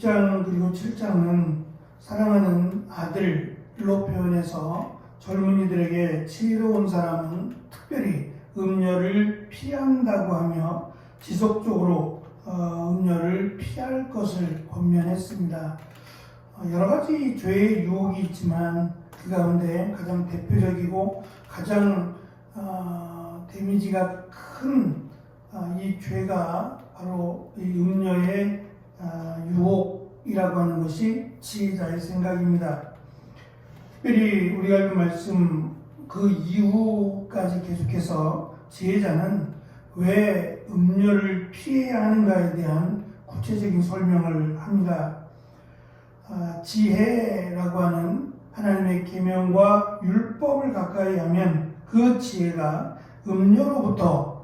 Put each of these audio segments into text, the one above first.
6장 그리고 7장은 사랑하는 아들로 표현해서 젊은이들에게 지혜로운 사람은 특별히 음녀를 피한다고 하며 지속적으로 음녀를 피할 것을 권면했습니다. 여러 가지 죄의 유혹이 있지만 그 가운데 가장 대표적이고 가장 데미지가 큰 이 죄가 바로 이 음녀의 유혹이라고 하는 것이 지혜자의 생각입니다. 특별히 우리가 읽은 말씀 그 이후까지 계속해서 지혜자는 왜 음녀를 피해야 하는가에 대한 구체적인 설명을 합니다. 지혜라고 하는 하나님의 계명과 율법을 가까이 하면 그 지혜가 음녀로부터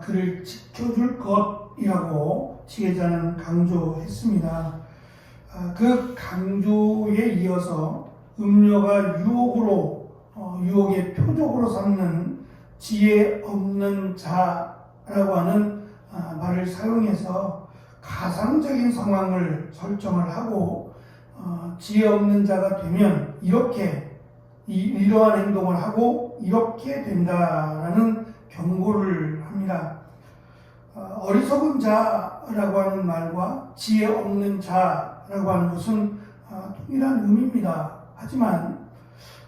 그를 지켜줄 것이라고 지혜자는 강조했습니다. 그 강조에 이어서 음녀가 유혹의 표적으로 삼는 지혜 없는 자라고 하는 말을 사용해서 가상적인 상황을 설정을 하고 지혜 없는 자가 되면 이러한 행동을 하고 이렇게 된다라는 경고를 합니다. 어리석은 자라고 하는 말과 지혜 없는 자라고 하는 것은 동일한 의미입니다. 하지만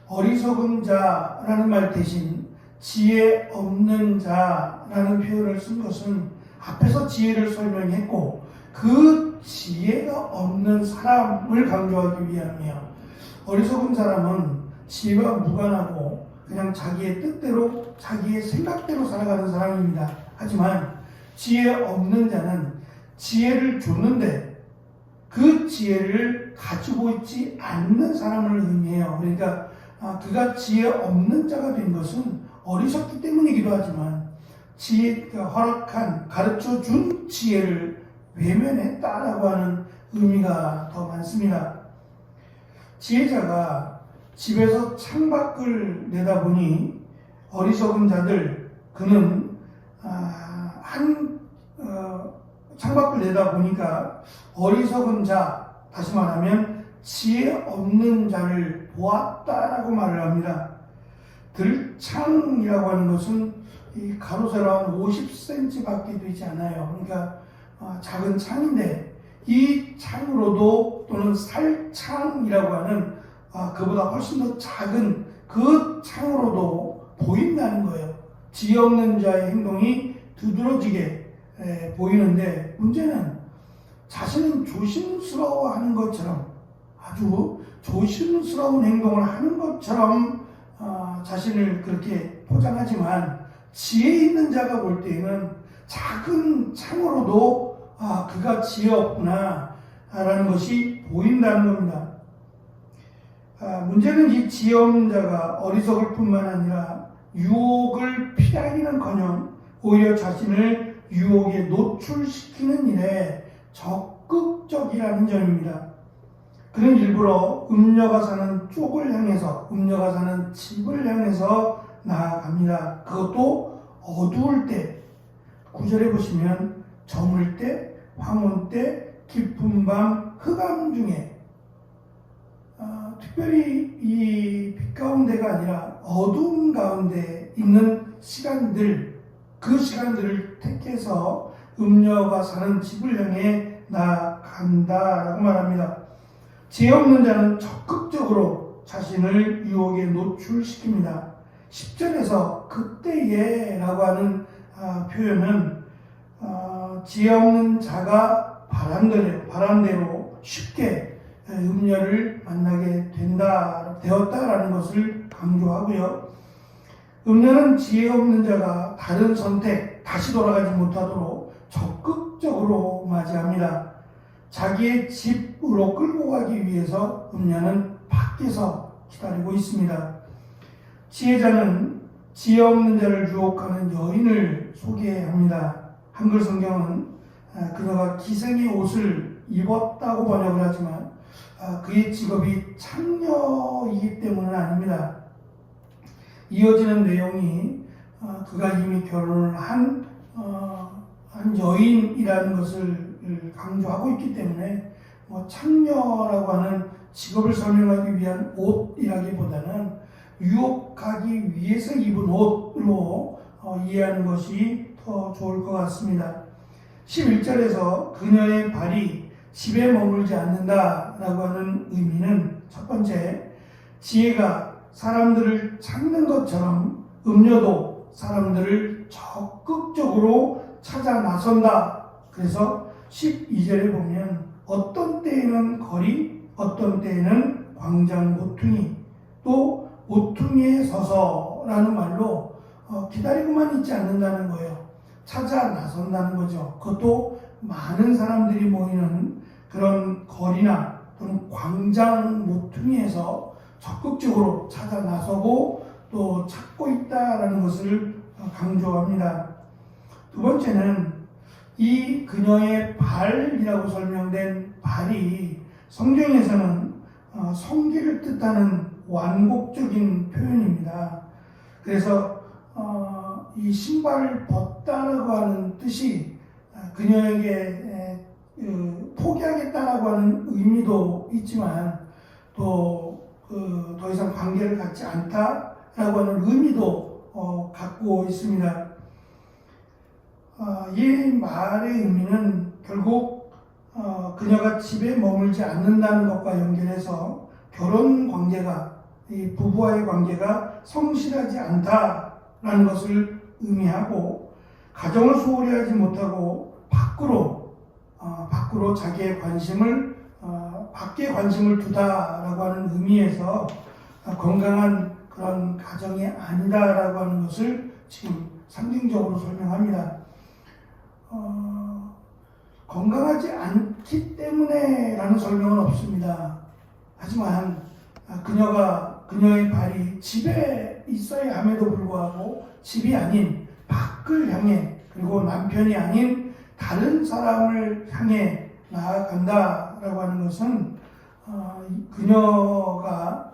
어리석은 자라는 말 대신 지혜 없는 자라는 표현을 쓴 것은 앞에서 지혜를 설명했고 그 지혜가 없는 사람을 강조하기 위함이에요. 어리석은 사람은 지혜와 무관하고 그냥 자기의 뜻대로 자기의 생각대로 살아가는 사람입니다. 하지만 지혜 없는 자는 지혜를 줬는데 그 지혜를 가지고 있지 않는 사람을 의미해요. 그러니까 그가 지혜 없는 자가 된 것은 어리석기 때문이기도 하지만 지혜가 허락한 가르쳐준 지혜를 외면했다라고 하는 의미가 더 많습니다. 지혜자가 집에서 창밖을 내다보니 어리석은 자들 그는 창밖을 내다보니까 어리석은 자 다시 말하면 지혜 없는 자를 보았다라고 말을 합니다. 들창이라고 하는 것은 이 가로 세로 한 50cm 밖에 되지 않아요. 그러니까 작은 창인데 이 창으로도 또는 살창이라고 하는 그보다 훨씬 더 작은 그 창으로도 보인다는 거예요. 지혜 없는 자의 행동이 두드러지게 보이는데 문제는 자신은 조심스러워하는 것처럼 아주 조심스러운 행동을 하는 것처럼 자신을 그렇게 포장하지만 지혜 있는 자가 볼 때에는 작은 창으로도 그가 지혜 없구나 라는 것이 보인다는 겁니다. 문제는 이 지혜 없는 자가 어리석을 뿐만 아니라 유혹을 피하기는커녕 오히려 자신을 유혹에 노출시키는 일에 적극적이라는 점입니다. 그는 일부러 음녀가 사는 쪽을 향해서 음녀가 사는 집을 향해서 나아갑니다. 그것도 어두울 때 9절에 보시면 저물 때, 황혼 때, 깊은 밤, 흑암 중에 특별히 이 빛 가운데가 아니라 어두운 가운데 있는 시간들 그 시간들을 택해서 음녀가 사는 집을 향해 나아간다라고 말합니다. 지혜 없는 자는 적극적으로 자신을 유혹에 노출시킵니다. 10절에서 그때에 라고 하는 표현은 지혜 없는 자가 바람대로 쉽게 음녀를 만나게 되었다라는 것을 강조하고요. 음녀는 지혜 없는 자가 다른 선택, 다시 돌아가지 못하도록 적극적으로 맞이합니다. 자기의 집으로 끌고 가기 위해서 음녀는 밖에서 기다리고 있습니다. 지혜자는 지혜 없는 자를 유혹하는 여인을 소개합니다. 한글 성경은 그녀가 기생의 옷을 입었다고 번역을 하지만 그의 직업이 창녀이기 때문은 아닙니다. 이어지는 내용이 그가 이미 결혼을 한 여인이라는 것을 강조하고 있기 때문에 창녀라고 하는 직업을 설명하기 위한 옷이라기보다는 유혹하기 위해서 입은 옷으로 이해하는 것이 더 좋을 것 같습니다. 11절에서 그녀의 발이 집에 머물지 않는다라고 하는 의미는 첫 번째, 지혜가 사람들을 찾는 것처럼 음료도 사람들을 적극적으로 찾아 나선다. 그래서 12절에 보면 어떤 때에는 거리, 어떤 때에는 광장 모퉁이, 또 모퉁이에 서서라는 말로 기다리고만 있지 않는다는 거예요. 찾아 나선다는 거죠. 그것도 많은 사람들이 모이는 그런 거리나 또는 광장 모퉁이에서 적극적으로 찾아 나서고 또 찾고 있다라는 것을 강조합니다. 두 번째는 이 그녀의 발이라고 설명된 발이 성경에서는 성기를 뜻하는 완곡적인 표현입니다. 그래서 이 신발을 벗다라고 하는 뜻이 그녀에게 포기하겠다라고 하는 의미도 있지만 또 더 이상 관계를 갖지 않다라고 하는 의미도 갖고 있습니다. 이 말의 의미는 결국 그녀가 집에 머물지 않는다는 것과 연결해서 결혼 관계가, 이 부부와의 관계가 성실하지 않다라는 것을 의미하고, 가정을 소홀히 하지 못하고 밖으로 자기의 관심을 밖에 관심을 두다라고 하는 의미에서 건강한 그런 가정이 아니다라고 하는 것을 지금 상징적으로 설명합니다. 건강하지 않기 때문에 라는 설명은 없습니다. 하지만 그녀의 발이 집에 있어야 함에도 불구하고 집이 아닌 밖을 향해, 그리고 남편이 아닌 다른 사람을 향해 나아간다라고 하는 것은 그녀가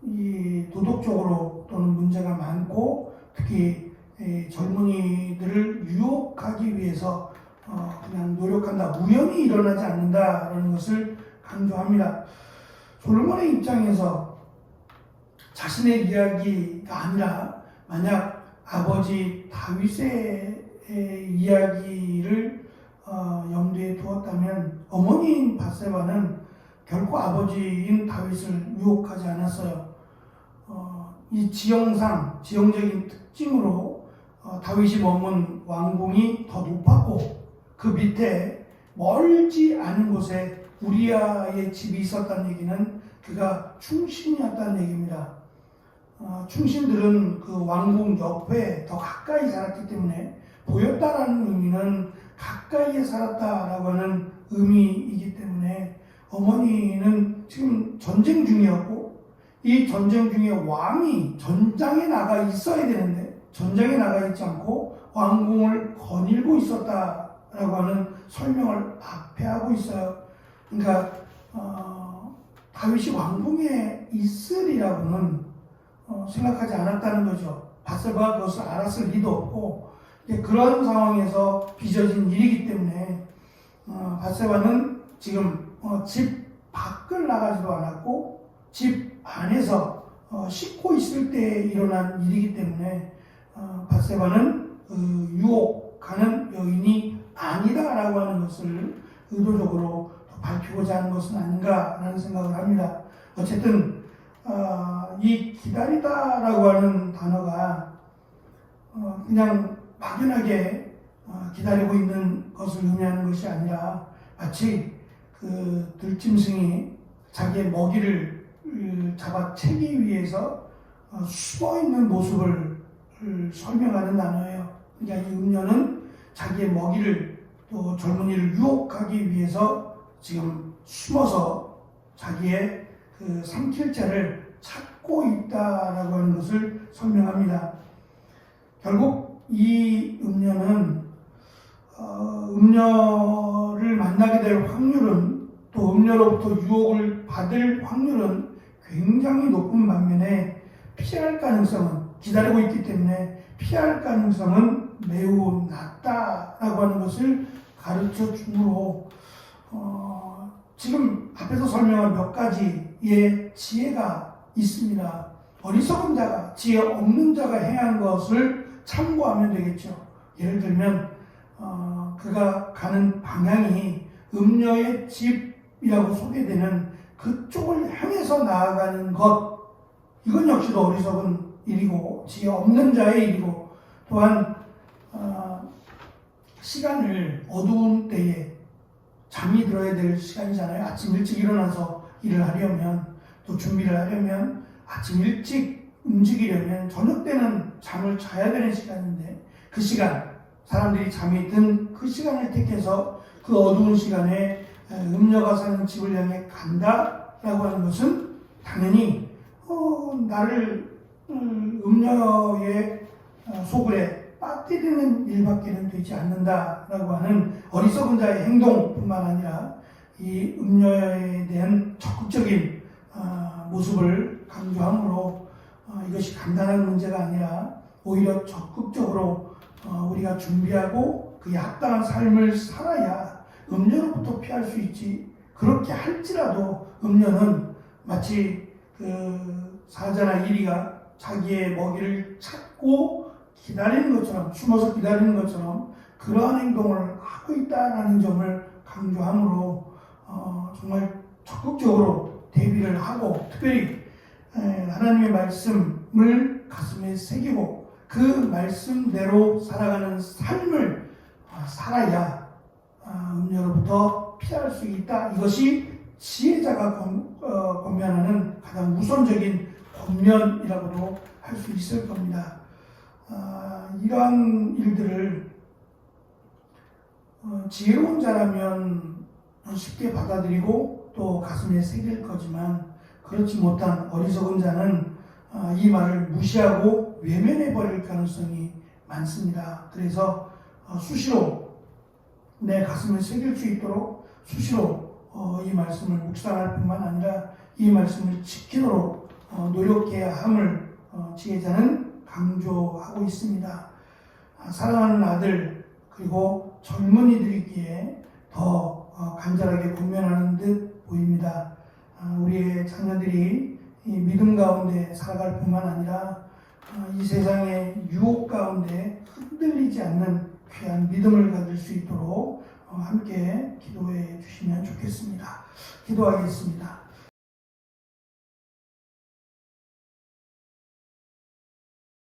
이 도덕적으로 또는 문제가 많고 특히 젊은이들을 유혹하기 위해서 그냥 노력한다, 우연히 일어나지 않는다라는 것을 강조합니다. 솔로몬의 입장에서 자신의 이야기가 아니라 만약 아버지 다윗의 이야기를 염두에 두었다면 어머니인 밧세바는 결코 아버지인 다윗을 유혹하지 않았어요. 이 지형적인 특징으로 다윗이 머문 왕궁이 더 높았고 그 밑에 멀지 않은 곳에 우리아의 집이 있었다는 얘기는 그가 충신이었다는 얘기입니다. 충신들은 그 왕궁 옆에 더 가까이 살았기 때문에 보였다라는 의미는 가까이에 살았다라고 하는 의미이기 때문에 어머니는 지금 전쟁 중이었고 이 전쟁 중에 왕이 전장에 나가 있어야 되는데 전장에 나가 있지 않고 왕궁을 거닐고 있었다라고 하는 설명을 앞에 하고 있어요. 그러니까 다윗이 왕궁에 있으리라고는 생각하지 않았다는 거죠. 밧세바가 그것을 알았을 리도 없고 그런 상황에서 빚어진 일이기 때문에 밧세바는 지금 집 밖을 나가지도 않았고 집 안에서 씻고 있을 때 일어난 일이기 때문에 밧세바는 유혹하는 여인이 아니다라고 하는 것을 의도적으로 밝히고자 하는 것은 아닌가라는 생각을 합니다. 어쨌든 이 기다리다라고 하는 단어가 그냥 막연하게 기다리고 있는 것을 의미하는 것이 아니라 마치 그 들짐승이 자기의 먹이를 잡아채기 위해서 숨어있는 모습을 설명하는 단어예요. 그러니까 이 음녀는 자기의 먹이를 또 젊은이를 유혹하기 위해서 지금 숨어서 자기의 그 삼킬 자를 찾고 있다라고 하는 것을 설명합니다. 결국 이 음녀는 음녀를 만나게 될 확률은 또 음녀로부터 유혹을 받을 확률은 굉장히 높은 반면에 피할 가능성은 기다리고 있기 때문에 피할 가능성은 매우 낮다라고 하는 것을 가르쳐 주므로 지금 앞에서 설명한 몇 가지의 지혜가 있습니다. 어리석은 자가, 지혜 없는 자가 행한 것을 참고하면 되겠죠. 예를 들면 그가 가는 방향이 음녀의 집이라고 소개되는 그쪽을 향해서 나아가는 것, 이건 역시도 어리석은 일이고 지혜 없는 자의 일이고, 또한 시간을 어두운 때에, 잠이 들어야 될 시간이잖아요. 아침 일찍 일어나서 일을 하려면, 또 준비를 하려면, 아침 일찍 움직이려면 저녁 때는 잠을 자야 되는 시간인데, 그 시간, 사람들이 잠이 든 그 시간을 택해서 그 어두운 시간에 음녀가 사는 집을 향해 간다라고 하는 것은 당연히 나를 음녀의 소굴에 빠뜨리는 일밖에는 되지 않는다라고 하는 어리석은 자의 행동뿐만 아니라 이 음녀에 대한 적극적인 모습을 강조함으로 이것이 간단한 문제가 아니라 오히려 적극적으로 우리가 준비하고 그에 합당한 삶을 살아야 음녀로부터 피할 수 있지. 그렇게 할지라도 음녀는 마치 그 사자나 이리가 자기의 먹이를 찾고 기다리는 것처럼, 숨어서 기다리는 것처럼 그러한 행동을 하고 있다는 점을 강조함으로 정말 적극적으로 대비를 하고, 특별히 하나님의 말씀을 가슴에 새기고 그 말씀대로 살아가는 삶을 살아야 음녀로부터 피할 수 있다. 이것이 지혜자가 권면하는 가장 우선적인 권면이라고도 할 수 있을 겁니다. 이러한 일들을 지혜로운 자라면 쉽게 받아들이고 또 가슴에 새길 거지만, 그렇지 못한 어리석은 자는 이 말을 무시하고 외면해 버릴 가능성이 많습니다. 그래서 수시로 내 가슴에 새길 수 있도록 수시로 이 말씀을 묵상할 뿐만 아니라 이 말씀을 지키도록 노력해야 함을 지혜자는 강조하고 있습니다. 사랑하는 아들 그리고 젊은이들이기에 더 간절하게 권면하는 듯 보입니다. 우리의 자녀들이 이 믿음 가운데 살아갈 뿐만 아니라 이 세상의 유혹 가운데 흔들리지 않는 귀한 믿음을 가질 수 있도록 함께 기도해 주시면 좋겠습니다. 기도하겠습니다.